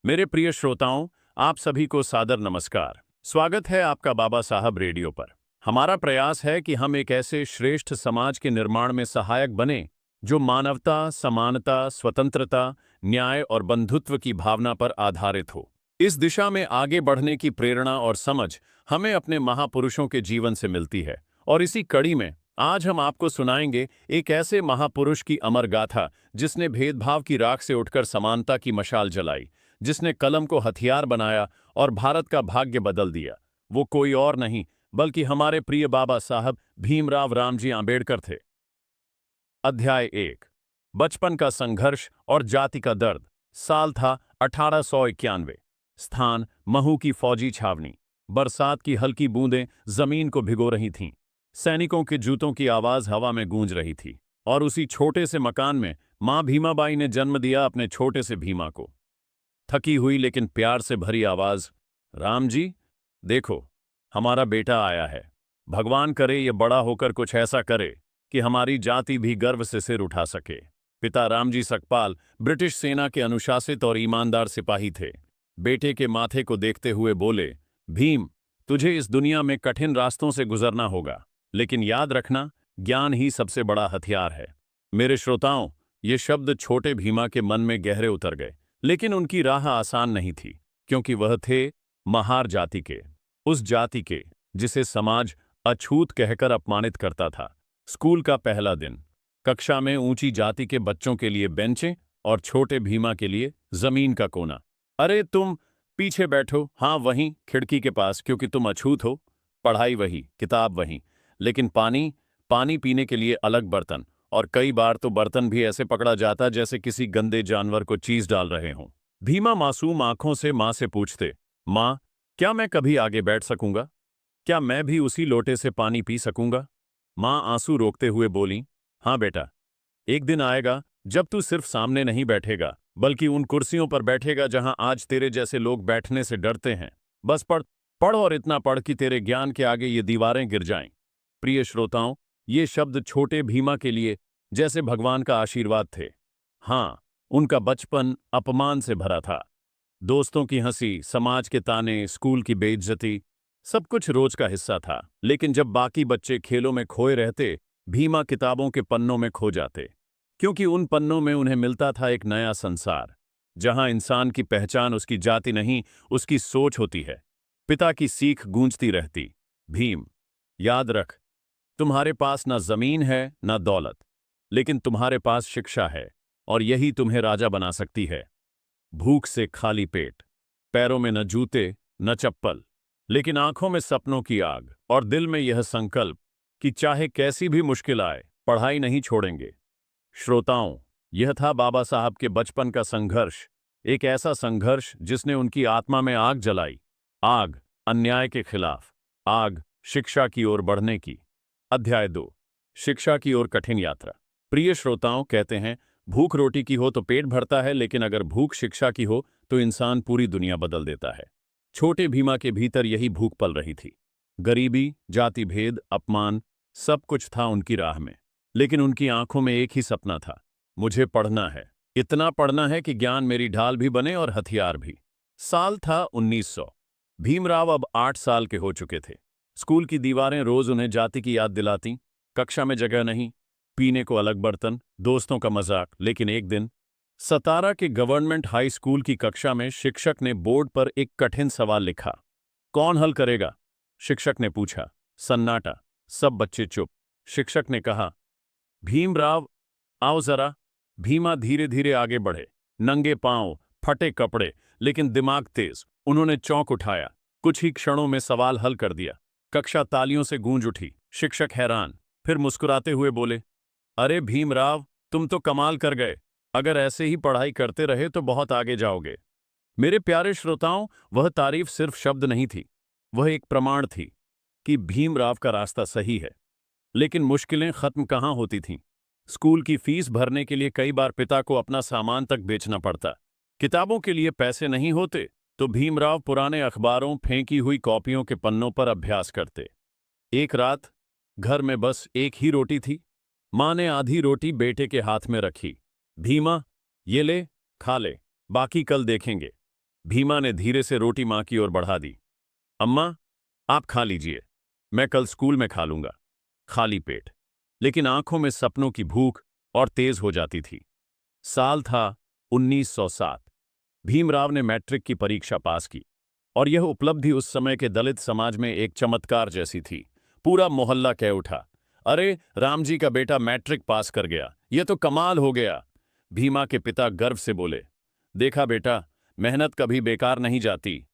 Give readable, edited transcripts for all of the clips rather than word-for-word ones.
मेरे प्रिय श्रोताओं, आप सभी को सादर नमस्कार। स्वागत है आपका बाबा साहब रेडियो पर। हमारा प्रयास है कि हम एक ऐसे श्रेष्ठ समाज के निर्माण में सहायक बने जो मानवता, समानता, स्वतंत्रता, न्याय और बंधुत्व की भावना पर आधारित हो। इस दिशा में आगे बढ़ने की प्रेरणा और समझ हमें अपने महापुरुषों के जीवन से मिलती है। और इसी कड़ी में आज हम आपको सुनाएंगे एक ऐसे महापुरुष की अमर गाथा जिसने भेदभाव की राख से उठकर समानता की मशाल जलाई, जिसने कलम को हथियार बनाया और भारत का भाग्य बदल दिया। वो कोई और नहीं बल्कि हमारे प्रिय बाबा साहब भीमराव रामजी आंबेडकर थे। अध्याय 1। बचपन का संघर्ष और जाति का दर्द। साल था 1891। स्थान महू की फौजी छावनी। बरसात की हल्की बूंदें जमीन को भिगो रही थीं। सैनिकों के जूतों की आवाज हवा में गूंज रही थी। और उसी छोटे से मकान में मां भीमाबाई ने जन्म दिया अपने छोटे से भीमा को। थकी हुई लेकिन प्यार से भरी आवाज, राम जी, देखो, हमारा बेटा आया है। भगवान करे ये बड़ा होकर कुछ ऐसा करे कि हमारी जाति भी गर्व से सिर उठा सके। पिता रामजी सकपाल ब्रिटिश सेना के अनुशासित और ईमानदार सिपाही थे। बेटे के माथे को देखते हुए बोले, भीम, तुझे इस दुनिया में कठिन रास्तों से गुजरना होगा, लेकिन याद रखना, ज्ञान ही सबसे बड़ा हथियार है। मेरे श्रोताओं, ये शब्द छोटे भीमा के मन में गहरे उतर गए। लेकिन उनकी राह आसान नहीं थी, क्योंकि वह थे महार जाति के, उस जाति के जिसे समाज अछूत कहकर अपमानित करता था। स्कूल का पहला दिन। कक्षा में ऊंची जाति के बच्चों के लिए बेंचें और छोटे भीमा के लिए जमीन का कोना। अरे तुम पीछे बैठो, हाँ वहीं खिड़की के पास, क्योंकि तुम अछूत हो। पढ़ाई वही, किताब वहीं, लेकिन पानी, पानी पीने के लिए अलग बर्तन। और कई बार तो बर्तन भी ऐसे पकड़ा जाता जैसे किसी गंदे जानवर को चीज डाल रहे हों। भीमा मासूम आंखों से मां से पूछते, मां, क्या मैं कभी आगे बैठ सकूंगा? क्या मैं भी उसी लोटे से पानी पी सकूंगा? मां आंसू रोकते हुए बोली, हाँ बेटा, एक दिन आएगा जब तू सिर्फ सामने नहीं बैठेगा, बल्कि उन कुर्सियों पर बैठेगा जहां आज तेरे जैसे लोग बैठने से डरते हैं। बस पढ़, पढ़ और इतना पढ़ कि तेरे ज्ञान के आगे ये दीवारें गिर जाएं। प्रिय श्रोताओं, ये शब्द छोटे भीमा के लिए जैसे भगवान का आशीर्वाद थे। हाँ, उनका बचपन अपमान से भरा था। दोस्तों की हंसी, समाज के ताने, स्कूल की बेइज्जती, सब कुछ रोज का हिस्सा था। लेकिन जब बाकी बच्चे खेलों में खोए रहते, भीमा किताबों के पन्नों में खो जाते, क्योंकि उन पन्नों में उन्हें मिलता था एक नया संसार, जहां इंसान की पहचान उसकी जाति नहीं, उसकी सोच होती है। पिता की सीख गूंजती रहती, भीम, याद रख, तुम्हारे पास ना जमीन है ना दौलत, लेकिन तुम्हारे पास शिक्षा है, और यही तुम्हें राजा बना सकती है। भूख से खाली पेट, पैरों में न जूते न चप्पल, लेकिन आंखों में सपनों की आग और दिल में यह संकल्प कि चाहे कैसी भी मुश्किल आए, पढ़ाई नहीं छोड़ेंगे। श्रोताओं, यह था बाबा साहब के बचपन का संघर्ष। एक ऐसा संघर्ष जिसने उनकी आत्मा में आग जलाई। आग अन्याय के खिलाफ, आग शिक्षा की ओर बढ़ने की। अध्याय 2। शिक्षा की ओर कठिन यात्रा। प्रिय श्रोताओं, कहते हैं, भूख रोटी की हो तो पेट भरता है, लेकिन अगर भूख शिक्षा की हो तो इंसान पूरी दुनिया बदल देता है। छोटे भीमा के भीतर यही भूख पल रही थी। गरीबी, जाति भेद, अपमान, सब कुछ था उनकी राह में। लेकिन उनकी आंखों में एक ही सपना था, मुझे पढ़ना है। इतना पढ़ना है कि ज्ञान मेरी ढाल भी बने और हथियार भी। साल था 1900। भीमराव अब 8 साल के हो चुके थे। स्कूल की दीवारें रोज उन्हें जाति की याद दिलाती। कक्षा में जगह नहीं, पीने को अलग बर्तन, दोस्तों का मजाक। लेकिन एक दिन सतारा के गवर्नमेंट हाई स्कूल की कक्षा में शिक्षक ने बोर्ड पर एक कठिन सवाल लिखा। कौन हल करेगा? शिक्षक ने पूछा। सन्नाटा, सब बच्चे चुप। शिक्षक ने कहा, भीमराव, आओ जरा। भीमा धीरे धीरे आगे बढ़े, नंगे पांव, फटे कपड़े, लेकिन दिमाग तेज। उन्होंने चौंक उठाया, कुछ ही क्षणों में सवाल हल कर दिया। कक्षा तालियों से गूंज उठी। शिक्षक हैरान, फिर मुस्कुराते हुए बोले, अरे भीमराव, तुम तो कमाल कर गए। अगर ऐसे ही पढ़ाई करते रहे तो बहुत आगे जाओगे। मेरे प्यारे श्रोताओं, वह तारीफ सिर्फ शब्द नहीं थी, वह एक प्रमाण थी कि भीमराव का रास्ता सही है। लेकिन मुश्किलें खत्म कहाँ होती थीं। स्कूल की फीस भरने के लिए कई बार पिता को अपना सामान तक बेचना पड़ता। किताबों के लिए पैसे नहीं होते तो भीमराव पुराने अखबारों, फेंकी हुई कॉपियों के पन्नों पर अभ्यास करते। एक रात घर में बस एक ही रोटी थी। मां ने आधी रोटी बेटे के हाथ में रखी। भीमा, ये ले, खा ले, बाकी कल देखेंगे। भीमा ने धीरे से रोटी मां की ओर बढ़ा दी। अम्मा, आप खा लीजिए, मैं कल स्कूल में खा लूंगा। खाली पेट, लेकिन आंखों में सपनों की भूख और तेज हो जाती थी। साल था 1907। भीमराव ने मैट्रिक की परीक्षा पास की, और यह उपलब्धि उस समय के दलित समाज में एक चमत्कार जैसी थी। पूरा मोहल्ला कह उठा, अरे राम जी का बेटा मैट्रिक पास कर गया, यह तो कमाल हो गया। भीमा के पिता गर्व से बोले, देखा बेटा, मेहनत कभी बेकार नहीं जाती।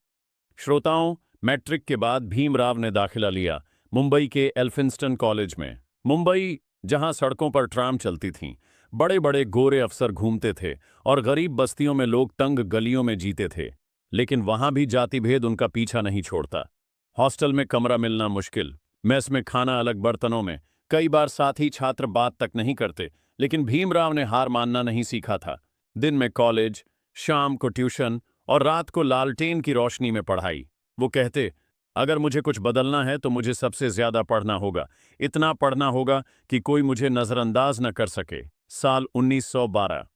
श्रोताओं, मैट्रिक के बाद भीमराव ने दाखिला लिया मुंबई के एल्फिंस्टन कॉलेज में। मुंबई, जहां सड़कों पर ट्राम चलती थीं, बड़े बड़े गोरे अफसर घूमते थे और गरीब बस्तियों में लोग तंग गलियों में जीते थे। लेकिन वहां भी जाति भेद उनका पीछा नहीं छोड़ता। हॉस्टल में कमरा मिलना मुश्किल, मेस में खाना अलग बर्तनों में, कई बार साथी छात्र बात तक नहीं करते। लेकिन भीमराव ने हार मानना नहीं सीखा था। दिन में कॉलेज, शाम को ट्यूशन और रात को लालटेन की रोशनी में पढ़ाई। वो कहते, अगर मुझे कुछ बदलना है तो मुझे सबसे ज्यादा पढ़ना होगा, इतना पढ़ना होगा कि कोई मुझे नजरअंदाज न कर सके। साल 1912।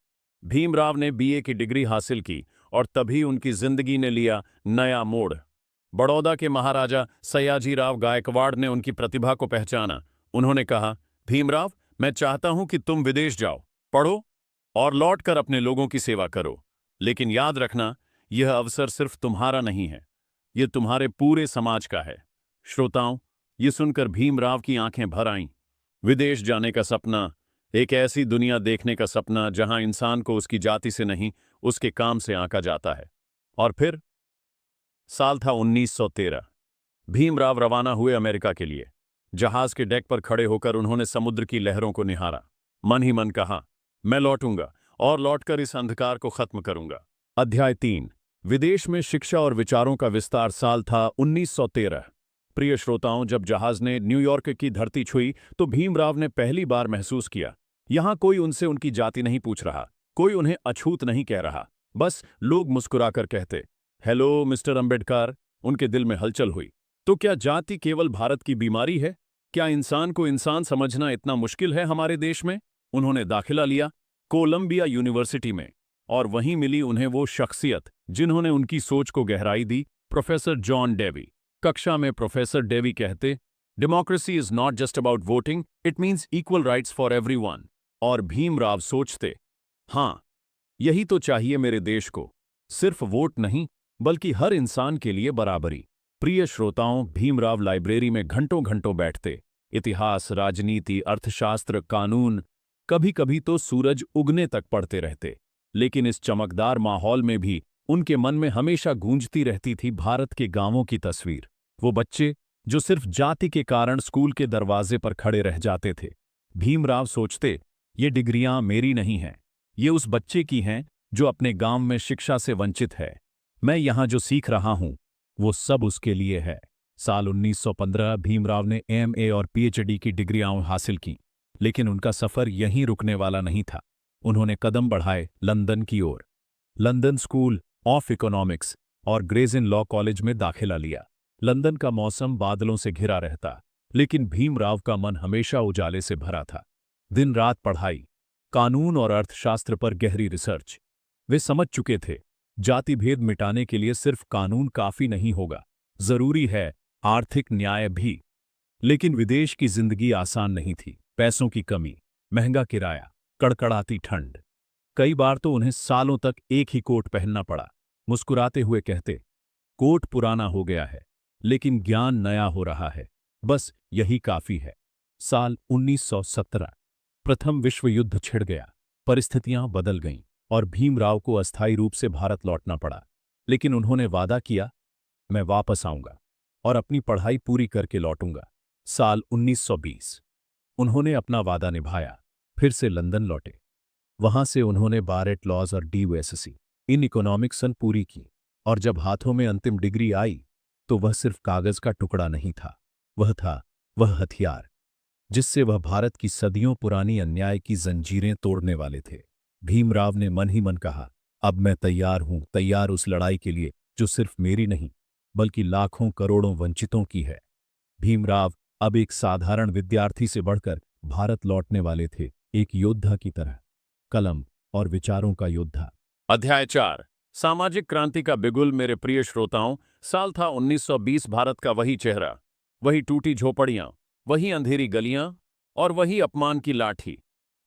भीमराव ने बीए की डिग्री हासिल की और तभी उनकी जिंदगी ने लिया नया मोड़। बड़ौदा के महाराजा सयाजीराव गायकवाड़ ने उनकी प्रतिभा को पहचाना। उन्होंने कहा, भीमराव, मैं चाहता हूं कि तुम विदेश जाओ, पढ़ो और लौटकर अपने लोगों की सेवा करो। लेकिन याद रखना, यह अवसर सिर्फ तुम्हारा नहीं है, यह तुम्हारे पूरे समाज का है। श्रोताओं, ये सुनकर भीमराव की आंखें भर आईं। विदेश जाने का सपना, एक ऐसी दुनिया देखने का सपना जहां इंसान को उसकी जाति से नहीं, उसके काम से आंका जाता है। और फिर साल था 1913। भीमराव रवाना हुए अमेरिका के लिए। जहाज के डेक पर खड़े होकर उन्होंने समुद्र की लहरों को निहारा। मन ही मन कहा, मैं लौटूंगा और लौटकर इस अंधकार को खत्म करूंगा। अध्याय 3, विदेश में शिक्षा और विचारों का विस्तार। साल था 1913। प्रिय श्रोताओं, जब जहाज ने न्यूयॉर्क की धरती छुई तो भीमराव ने पहली बार महसूस किया, यहां कोई उनसे उनकी जाति नहीं पूछ रहा, कोई उन्हें अछूत नहीं कह रहा। बस लोग मुस्कुराकर कहते, हेलो मिस्टर अंबेडकर। उनके दिल में हलचल हुई। तो क्या जाति केवल भारत की बीमारी है? क्या इंसान को इंसान समझना इतना मुश्किल है हमारे देश में? उन्होंने दाखिला लिया कोलंबिया यूनिवर्सिटी में, और वहीं मिली उन्हें वो शख्सियत जिन्होंने उनकी सोच को गहराई दी, प्रोफेसर जॉन डेवी। कक्षा में प्रोफेसर डेवी कहते, democracy is not just about voting, it means equal rights for everyone. और भीमराव सोचते, हाँ, यही तो चाहिए मेरे देश को, सिर्फ वोट नहीं बल्कि हर इंसान के लिए बराबरी। प्रिय श्रोताओं, भीमराव लाइब्रेरी में घंटों घंटों बैठते, इतिहास, राजनीति, अर्थशास्त्र, कानून, कभी कभी तो सूरज उगने तक पढ़ते रहते। लेकिन इस चमकदार माहौल में भी उनके मन में हमेशा गूंजती रहती थी भारत के गांवों की तस्वीर। वो बच्चे जो सिर्फ जाति के कारण स्कूल के दरवाजे पर खड़े रह जाते थे। भीमराव सोचते, ये डिग्रियां मेरी नहीं हैं, ये उस बच्चे की हैं जो अपने गांव में शिक्षा से वंचित है। मैं यहां जो सीख रहा हूं वो सब उसके लिए है। साल 1915 भीमराव ने एमए और पीएचडी की डिग्रियां हासिल की। लेकिन उनका सफर यहीं रुकने वाला नहीं था। उन्होंने कदम बढ़ाए लंदन की ओर। लंदन स्कूल ऑफ इकोनॉमिक्स और ग्रेज इन लॉ कॉलेज में दाखिला लिया। लंदन का मौसम बादलों से घिरा रहता, लेकिन भीमराव का मन हमेशा उजाले से भरा था। दिन रात पढ़ाई, कानून और अर्थशास्त्र पर गहरी रिसर्च। वे समझ चुके थे, जाति भेद मिटाने के लिए सिर्फ कानून काफी नहीं होगा, जरूरी है आर्थिक न्याय भी। लेकिन विदेश की जिंदगी आसान नहीं थी। पैसों की कमी, महंगा किराया, कड़कड़ाती ठंड। कई बार तो उन्हें सालों तक एक ही कोट पहनना पड़ा। मुस्कुराते हुए कहते, कोट पुराना हो गया है लेकिन ज्ञान नया हो रहा है, बस यही काफी है। साल 1917। प्रथम विश्व युद्ध छिड़ गया। परिस्थितियां बदल गईं और भीमराव को अस्थायी रूप से भारत लौटना पड़ा। लेकिन उन्होंने वादा किया, मैं वापस आऊंगा और अपनी पढ़ाई पूरी करके लौटूंगा। साल 1920। उन्होंने अपना वादा निभाया, फिर से लंदन लौटे। वहां से उन्होंने बारेट लॉज और DUSC इन इकोनॉमिक्स पूरी की। और जब हाथों में अंतिम डिग्री आई तो वह सिर्फ कागज का टुकड़ा नहीं था, वह हथियार जिससे वह भारत की सदियों पुरानी अन्याय की जंजीरें तोड़ने वाले थे। भीमराव ने मन ही मन कहा, अब मैं तैयार हूं, तैयार उस लड़ाई के लिए जो सिर्फ मेरी नहीं बल्कि लाखों करोड़ों वंचितों की है। भीमराव अब एक साधारण विद्यार्थी से बढ़कर भारत लौटने वाले थे, एक योद्धा की तरह, कलम और विचारों का योद्धा। अध्याय 4, सामाजिक क्रांति का बिगुल मेरे प्रिय श्रोताओं, साल था 1920। भारत का वही चेहरा, वही टूटी झोपड़ियां, वही अंधेरी गलियां और वही अपमान की लाठी।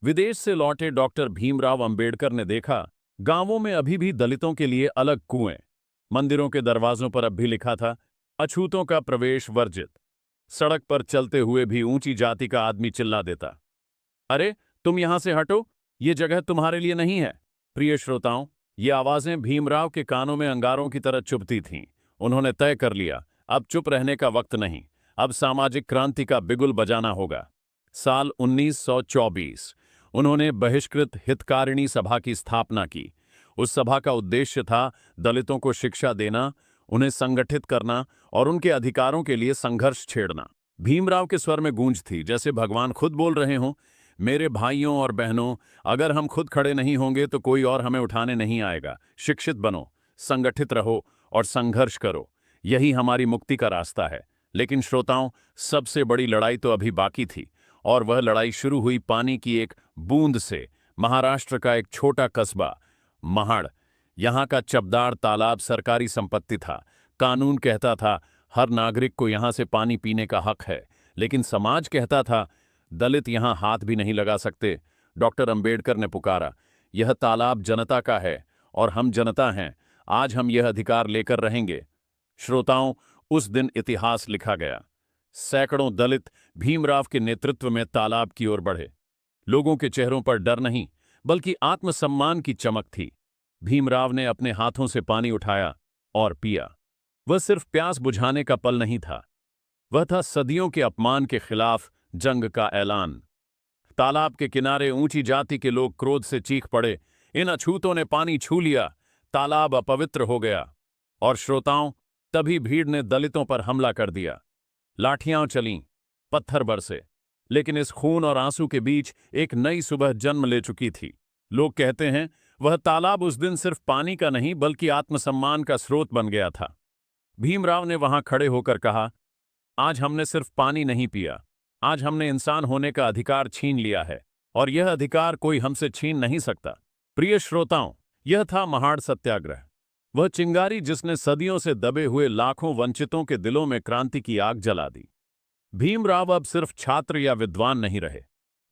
विदेश से लौटे डॉक्टर भीमराव अंबेडकर ने देखा, गांवों में अभी भी दलितों के लिए अलग कुएं, मंदिरों के दरवाजों पर अब भी लिखा था, अछूतों का प्रवेश वर्जित। सड़क पर चलते हुए भी ऊंची जाति का आदमी चिल्ला देता, अरे तुम यहां से हटो, ये जगह तुम्हारे लिए नहीं है। प्रिय श्रोताओं, ये आवाजें भीमराव के कानों में अंगारों की तरह चुभती थीं। उन्होंने तय कर लिया, अब चुप रहने का वक्त नहीं, अब सामाजिक क्रांति का बिगुल बजाना होगा। साल 1924 उन्होंने बहिष्कृत हितकारिणी सभा की स्थापना की। उस सभा का उद्देश्य था दलितों को शिक्षा देना, उन्हें संगठित करना और उनके अधिकारों के लिए संघर्ष छेड़ना। भीमराव के स्वर में गूंज थी, जैसे भगवान खुद बोल रहे हों, मेरे भाइयों और बहनों, अगर हम खुद खड़े नहीं होंगे तो कोई और हमें उठाने नहीं आएगा। शिक्षित बनो, संगठित रहो और संघर्ष करो, यही हमारी मुक्ति का रास्ता है। लेकिन श्रोताओं, सबसे बड़ी लड़ाई तो अभी बाकी थी, और वह लड़ाई शुरू हुई पानी की एक बूंद से। महाराष्ट्र का एक छोटा कस्बा महाड़, यहाँ का चबदार तालाब सरकारी संपत्ति था। कानून कहता था हर नागरिक को यहाँ से पानी पीने का हक है, लेकिन समाज कहता था दलित यहाँ हाथ भी नहीं लगा सकते। डॉक्टर अंबेडकर ने पुकारा, यह तालाब जनता का है और हम जनता हैं, आज हम यह अधिकार लेकर रहेंगे। श्रोताओं, उस दिन इतिहास लिखा गया। सैकड़ों दलित भीमराव के नेतृत्व में तालाब की ओर बढ़े। लोगों के चेहरों पर डर नहीं, बल्कि आत्मसम्मान की चमक थी। भीमराव ने अपने हाथों से पानी उठाया और पिया। वह सिर्फ प्यास बुझाने का पल नहीं था, वह था सदियों के अपमान के खिलाफ जंग का ऐलान। तालाब के किनारे ऊंची जाति के लोग क्रोध से चीख पड़े, इन अछूतों ने पानी छू लिया, तालाब अपवित्र हो गया। और श्रोताओं, तभी भीड़ ने दलितों पर हमला कर दिया। लाठियां चलीं, पत्थर बरसे, लेकिन इस खून और आंसू के बीच एक नई सुबह जन्म ले चुकी थी। लोग कहते हैं वह तालाब उस दिन सिर्फ पानी का नहीं बल्कि आत्मसम्मान का स्रोत बन गया था। भीमराव ने वहां खड़े होकर कहा, आज हमने सिर्फ पानी नहीं पिया, आज हमने इंसान होने का अधिकार छीन लिया है, और यह अधिकार कोई हमसे छीन नहीं सकता। प्रिय श्रोताओं, यह था महाड़ सत्याग्रह, वह चिंगारी जिसने सदियों से दबे हुए लाखों वंचितों के दिलों में क्रांति की आग जला दी। भीमराव अब सिर्फ छात्र या विद्वान नहीं रहे,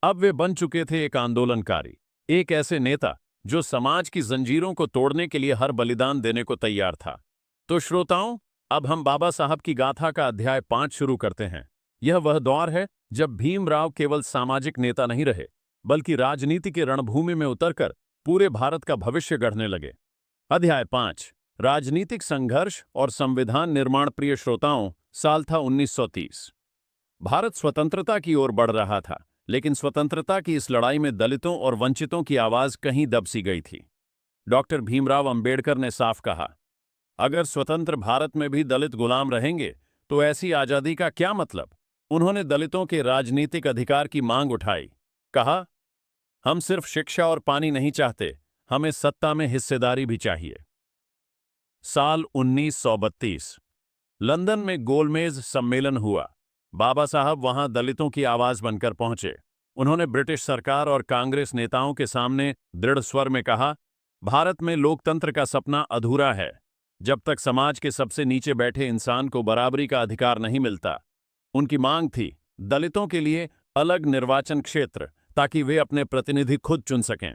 अब वे बन चुके थे एक आंदोलनकारी, एक ऐसे नेता जो समाज की जंजीरों को तोड़ने के लिए हर बलिदान देने को तैयार था। तो श्रोताओं, अब हम बाबा साहब की गाथा का अध्याय 5 शुरू करते हैं। यह वह दौर है जब भीमराव केवल सामाजिक नेता नहीं रहे, बल्कि राजनीति के रणभूमि में उतरकर पूरे भारत का भविष्य गढ़ने लगे। अध्याय 5, राजनीतिक संघर्ष और संविधान निर्माण। प्रिय श्रोताओं, साल था 1930। भारत स्वतंत्रता की ओर बढ़ रहा था, लेकिन स्वतंत्रता की इस लड़ाई में दलितों और वंचितों की आवाज कहीं दब सी गई थी। डॉक्टर भीमराव अंबेडकर ने साफ कहा, अगर स्वतंत्र भारत में भी दलित गुलाम रहेंगे तो ऐसी आजादी का क्या मतलब। उन्होंने दलितों के राजनीतिक अधिकार की मांग उठाई। कहा, हम सिर्फ शिक्षा और पानी नहीं चाहते, हमें सत्ता में हिस्सेदारी भी चाहिए। साल 1932 लंदन में गोलमेज सम्मेलन हुआ। बाबा साहब वहां दलितों की आवाज बनकर पहुंचे। उन्होंने ब्रिटिश सरकार और कांग्रेस नेताओं के सामने दृढ़ स्वर में कहा, भारत में लोकतंत्र का सपना अधूरा है जब तक समाज के सबसे नीचे बैठे इंसान को बराबरी का अधिकार नहीं मिलता। उनकी मांग थी दलितों के लिए अलग निर्वाचन क्षेत्र, ताकि वे अपने प्रतिनिधि खुद चुन सकें।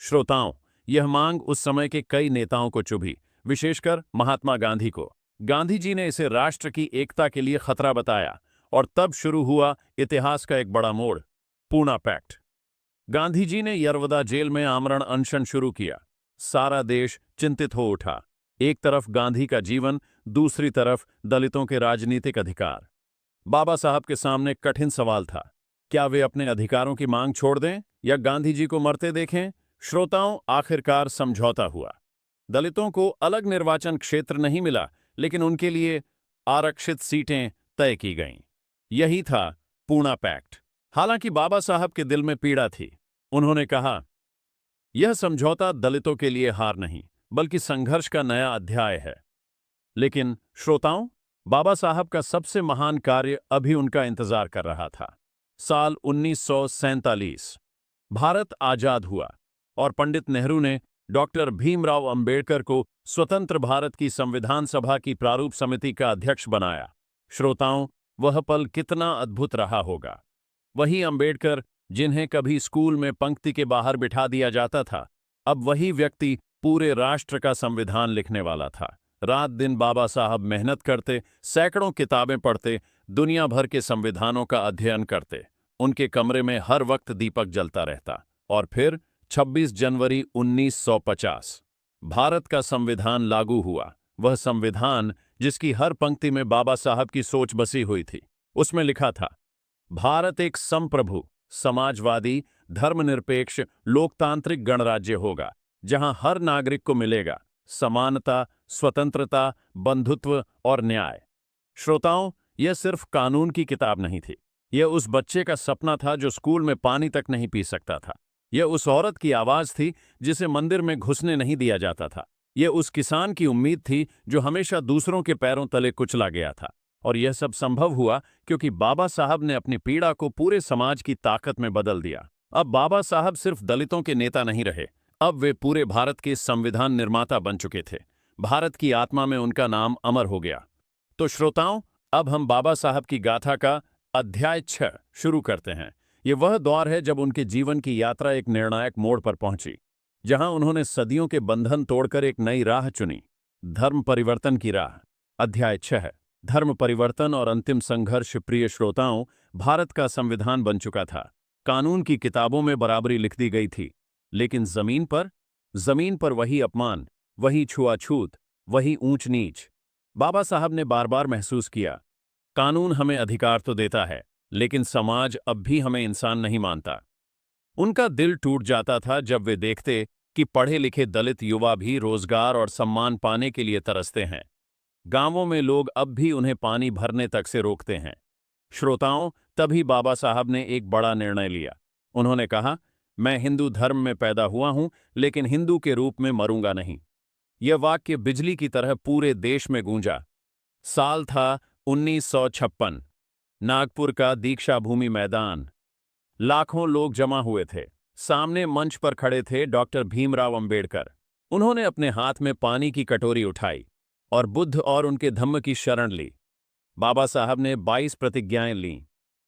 श्रोताओं, यह मांग उस समय के कई नेताओं को चुभी, विशेषकर महात्मा गांधी को। गांधी जी ने इसे राष्ट्र की एकता के लिए खतरा बताया, और तब शुरू हुआ इतिहास का एक बड़ा मोड़, पूना पैक्ट। गांधी जी ने यरवदा जेल में आमरण अनशन शुरू किया। सारा देश चिंतित हो उठा। एक तरफ गांधी का जीवन, दूसरी तरफ दलितों के राजनीतिक अधिकार। बाबा साहब के सामने कठिन सवाल था, क्या वे अपने अधिकारों की मांग छोड़ दें या गांधी जी को मरते देखें। श्रोताओं, आखिरकार समझौता हुआ। दलितों को अलग निर्वाचन क्षेत्र नहीं मिला, लेकिन उनके लिए आरक्षित सीटें तय की गईं। यही था पूना पैक्ट। हालांकि बाबा साहब के दिल में पीड़ा थी। उन्होंने कहा, यह समझौता दलितों के लिए हार नहीं, बल्कि संघर्ष का नया अध्याय है। लेकिन श्रोताओं, बाबा साहब का सबसे महान कार्य अभी उनका इंतजार कर रहा था। साल 1947 भारत आजाद हुआ और पंडित नेहरू ने डॉक्टर भीमराव अंबेडकर को स्वतंत्र भारत की संविधान सभा की प्रारूप समिति का अध्यक्ष बनाया। श्रोताओं, वह पल कितना अद्भुत रहा होगा। वही अंबेडकर जिन्हें कभी स्कूल में पंक्ति के बाहर बिठा दिया जाता था, अब वही व्यक्ति पूरे राष्ट्र का संविधान लिखने वाला था। रात दिन बाबा साहब मेहनत करते, सैकड़ों किताबें पढ़ते, दुनिया भर के संविधानों का अध्ययन करते। उनके कमरे में हर वक्त दीपक जलता रहता। और फिर 26 जनवरी 1950 भारत का संविधान लागू हुआ। वह संविधान जिसकी हर पंक्ति में बाबा साहब की सोच बसी हुई थी। उसमें लिखा था, भारत एक संप्रभु, समाजवादी, धर्मनिरपेक्ष, लोकतांत्रिक गणराज्य होगा, जहां हर नागरिक को मिलेगा समानता, स्वतंत्रता, बंधुत्व और न्याय। श्रोताओं, यह सिर्फ कानून की किताब नहीं थी। यह उस बच्चे का सपना था जो स्कूल में पानी तक नहीं पी सकता था। यह उस औरत की आवाज थी जिसे मंदिर में घुसने नहीं दिया जाता था। यह उस किसान की उम्मीद थी जो हमेशा दूसरों के पैरों तले कुचला गया था। और यह सब संभव हुआ क्योंकि बाबा साहब ने अपनी पीड़ा को पूरे समाज की ताकत में बदल दिया। अब बाबा साहब सिर्फ दलितों के नेता नहीं रहे, अब वे पूरे भारत के संविधान निर्माता बन चुके थे। भारत की आत्मा में उनका नाम अमर हो गया। तो श्रोताओं, अब हम बाबा साहब की गाथा का अध्याय 6 शुरू करते हैं। ये वह दौर है जब उनके जीवन की यात्रा एक निर्णायक मोड़ पर पहुंची, जहां उन्होंने सदियों के बंधन तोड़कर एक नई राह चुनी, धर्म परिवर्तन की राह। अध्याय 6, धर्म परिवर्तन और अंतिम संघर्ष। प्रिय श्रोताओं, भारत का संविधान बन चुका था, कानून की किताबों में बराबरी लिख दी गई थी, लेकिन जमीन पर वही अपमान, वही छुआछूत, वही ऊंच नीच। बाबा साहब ने बार बार महसूस किया, कानून हमें अधिकार तो देता है, लेकिन समाज अब भी हमें इंसान नहीं मानता। उनका दिल टूट जाता था जब वे देखते कि पढ़े लिखे दलित युवा भी रोजगार और सम्मान पाने के लिए तरसते हैं। गांवों में लोग अब भी उन्हें पानी भरने तक से रोकते हैं। श्रोताओं, तभी बाबा साहब ने एक बड़ा निर्णय लिया। उन्होंने कहा, मैं हिंदू धर्म में पैदा हुआ हूं, लेकिन हिंदू के रूप में मरूंगा नहीं। यह वाक्य बिजली की तरह पूरे देश में गूंजा। साल था 1956। नागपुर का दीक्षा भूमि मैदान। लाखों लोग जमा हुए थे। सामने मंच पर खड़े थे डॉक्टर भीमराव अंबेडकर। उन्होंने अपने हाथ में पानी की कटोरी उठाई और बुद्ध और उनके धम्म की शरण ली। बाबा साहब ने 22 प्रतिज्ञाएं लीं।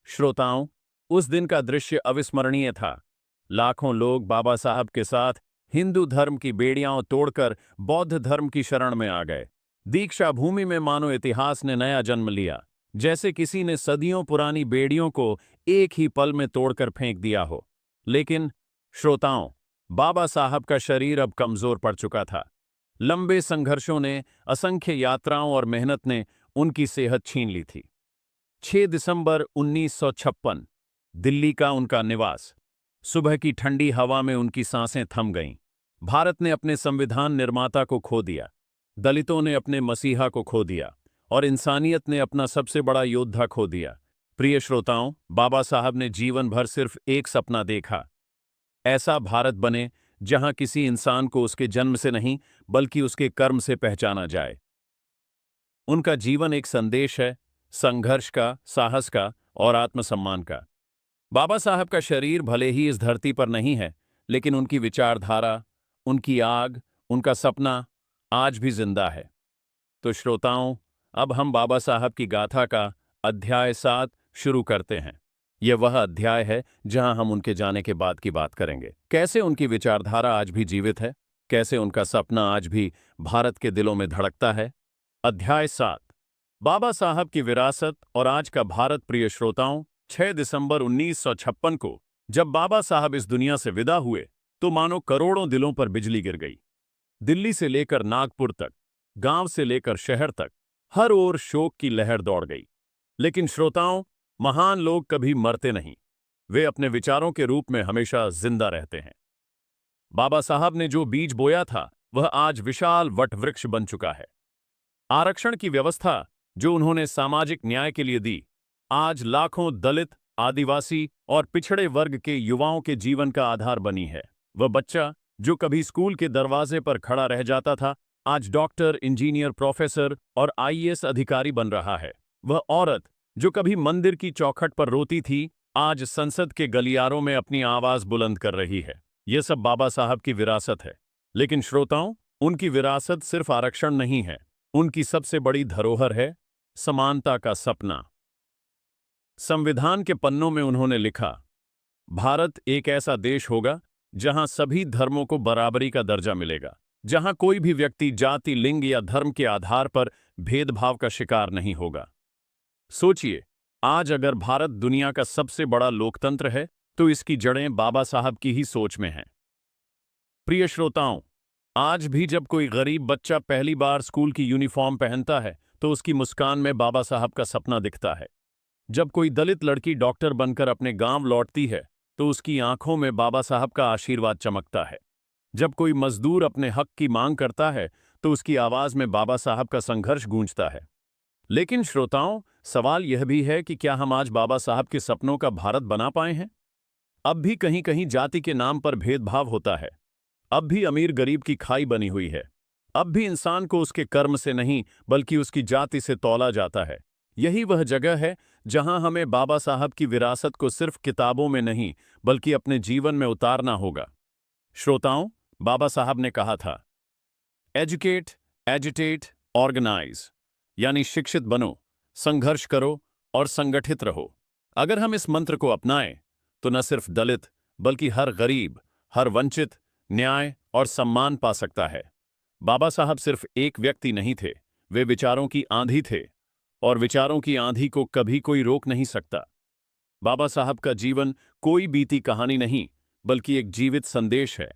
श्रोताओं, उस दिन का दृश्य अविस्मरणीय था। लाखों लोग बाबा साहब के साथ हिंदू धर्म की बेड़ियां तोड़कर बौद्ध धर्म की शरण में आ गए। दीक्षा भूमि में मानो इतिहास ने नया जन्म लिया, जैसे किसी ने सदियों पुरानी बेड़ियों को एक ही पल में तोड़कर फेंक दिया हो। लेकिन श्रोताओं, बाबा साहब का शरीर अब कमजोर पड़ चुका था। लंबे संघर्षों ने, असंख्य यात्राओं और मेहनत ने उनकी सेहत छीन ली थी। 6 दिसंबर 1956, दिल्ली का उनका निवास। सुबह की ठंडी हवा में उनकी सांसें थम गईं। भारत ने अपने संविधान निर्माता को खो दिया, दलितों ने अपने मसीहा को खो दिया और इंसानियत ने अपना सबसे बड़ा योद्धा खो दिया। प्रिय श्रोताओं, बाबा साहब ने जीवन भर सिर्फ एक सपना देखा, ऐसा भारत बने जहां किसी इंसान को उसके जन्म से नहीं बल्कि उसके कर्म से पहचाना जाए। उनका जीवन एक संदेश है, संघर्ष का, साहस का और आत्मसम्मान का। बाबा साहब का शरीर भले ही इस धरती पर नहीं है, लेकिन उनकी विचारधारा, उनकी आग, उनका सपना आज भी जिंदा है। तो श्रोताओं, अब हम बाबा साहब की गाथा का अध्याय 7 शुरू करते हैं। यह वह अध्याय है जहां हम उनके जाने के बाद की बात करेंगे। कैसे उनकी विचारधारा आज भी जीवित है, कैसे उनका सपना आज भी भारत के दिलों में धड़कता है। अध्याय 7, बाबा साहब की विरासत और आज का भारत। प्रिय श्रोताओं, 6 दिसंबर 1956 को जब बाबा साहब इस दुनिया से विदा हुए, तो मानो करोड़ों दिलों पर बिजली गिर गई। दिल्ली से लेकर नागपुर तक, गांव से लेकर शहर तक, हर ओर शोक की लहर दौड़ गई। लेकिन श्रोताओं, महान लोग कभी मरते नहीं, वे अपने विचारों के रूप में हमेशा जिंदा रहते हैं। बाबा साहब ने जो बीज बोया था, वह आज विशाल वटवृक्ष बन चुका है। आरक्षण की व्यवस्था जो उन्होंने सामाजिक न्याय के लिए दी, आज लाखों दलित, आदिवासी और पिछड़े वर्ग के युवाओं के जीवन का आधार बनी है। वह बच्चा जो कभी स्कूल के दरवाजे पर खड़ा रह जाता था, आज डॉक्टर, इंजीनियर, प्रोफेसर और आईएएस अधिकारी बन रहा है। वह औरत जो कभी मंदिर की चौखट पर रोती थी, आज संसद के गलियारों में अपनी आवाज बुलंद कर रही है। यह सब बाबा साहब की विरासत है। लेकिन श्रोताओं, उनकी विरासत सिर्फ आरक्षण नहीं है, उनकी सबसे बड़ी धरोहर है समानता का सपना। संविधान के पन्नों में उन्होंने लिखा, भारत एक ऐसा देश होगा जहां सभी धर्मों को बराबरी का दर्जा मिलेगा, जहां कोई भी व्यक्ति जाति, लिंग या धर्म के आधार पर भेदभाव का शिकार नहीं होगा। सोचिए, आज अगर भारत दुनिया का सबसे बड़ा लोकतंत्र है, तो इसकी जड़ें बाबा साहब की ही सोच में हैं। प्रिय श्रोताओं, आज भी जब कोई गरीब बच्चा पहली बार स्कूल की यूनिफॉर्म पहनता है, तो उसकी मुस्कान में बाबा साहब का सपना दिखता है। जब कोई दलित लड़की डॉक्टर बनकर अपने गांव लौटती है, तो उसकी आंखों में बाबा साहब का आशीर्वाद चमकता है। जब कोई मजदूर अपने हक की मांग करता है, तो उसकी आवाज में बाबा साहब का संघर्ष गूंजता है। लेकिन श्रोताओं, सवाल यह भी है कि क्या हम आज बाबा साहब के सपनों का भारत बना पाए हैं? अब भी कहीं कहीं जाति के नाम पर भेदभाव होता है। अब भी अमीर गरीब की खाई बनी हुई है। अब भी इंसान को उसके कर्म से नहीं, बल्कि उसकी जाति से तौला जाता है। यही वह जगह है जहां हमें बाबा साहब की विरासत को सिर्फ किताबों में नहीं, बल्कि अपने जीवन में उतारना होगा। श्रोताओं, बाबा साहब ने कहा था, एजुकेट, एजिटेट, ऑर्गेनाइज, यानी शिक्षित बनो, संघर्ष करो और संगठित रहो। अगर हम इस मंत्र को अपनाएं, तो न सिर्फ दलित, बल्कि हर गरीब, हर वंचित न्याय और सम्मान पा सकता है। बाबा साहब सिर्फ एक व्यक्ति नहीं थे, वे विचारों की आंधी थे, और विचारों की आंधी को कभी कोई रोक नहीं सकता। बाबा साहब का जीवन कोई बीती कहानी नहीं, बल्कि एक जीवित संदेश है।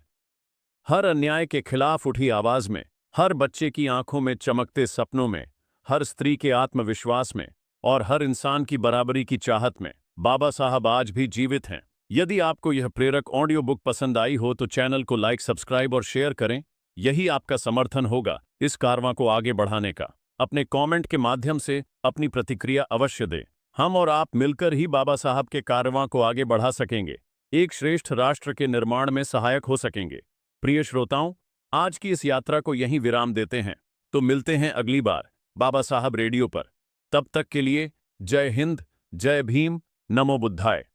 हर अन्याय के खिलाफ उठी आवाज में, हर बच्चे की आंखों में चमकते सपनों में, हर स्त्री के आत्मविश्वास में और हर इंसान की बराबरी की चाहत में बाबा साहब आज भी जीवित हैं। यदि आपको यह प्रेरक ऑडियो बुक पसंद आई हो, तो चैनल को लाइक, सब्सक्राइब और शेयर करें। यही आपका समर्थन होगा इस कारवां को आगे बढ़ाने का। अपने कमेंट के माध्यम से अपनी प्रतिक्रिया अवश्य दें। हम और आप मिलकर ही बाबा साहब के कारवां को आगे बढ़ा सकेंगे, एक श्रेष्ठ राष्ट्र के निर्माण में सहायक हो सकेंगे। प्रिय श्रोताओं, आज की इस यात्रा को यहीं विराम देते हैं, तो मिलते हैं अगली बार बाबा साहब रेडियो पर। तब तक के लिए जय हिंद, जय भीम, नमो बुद्धाय।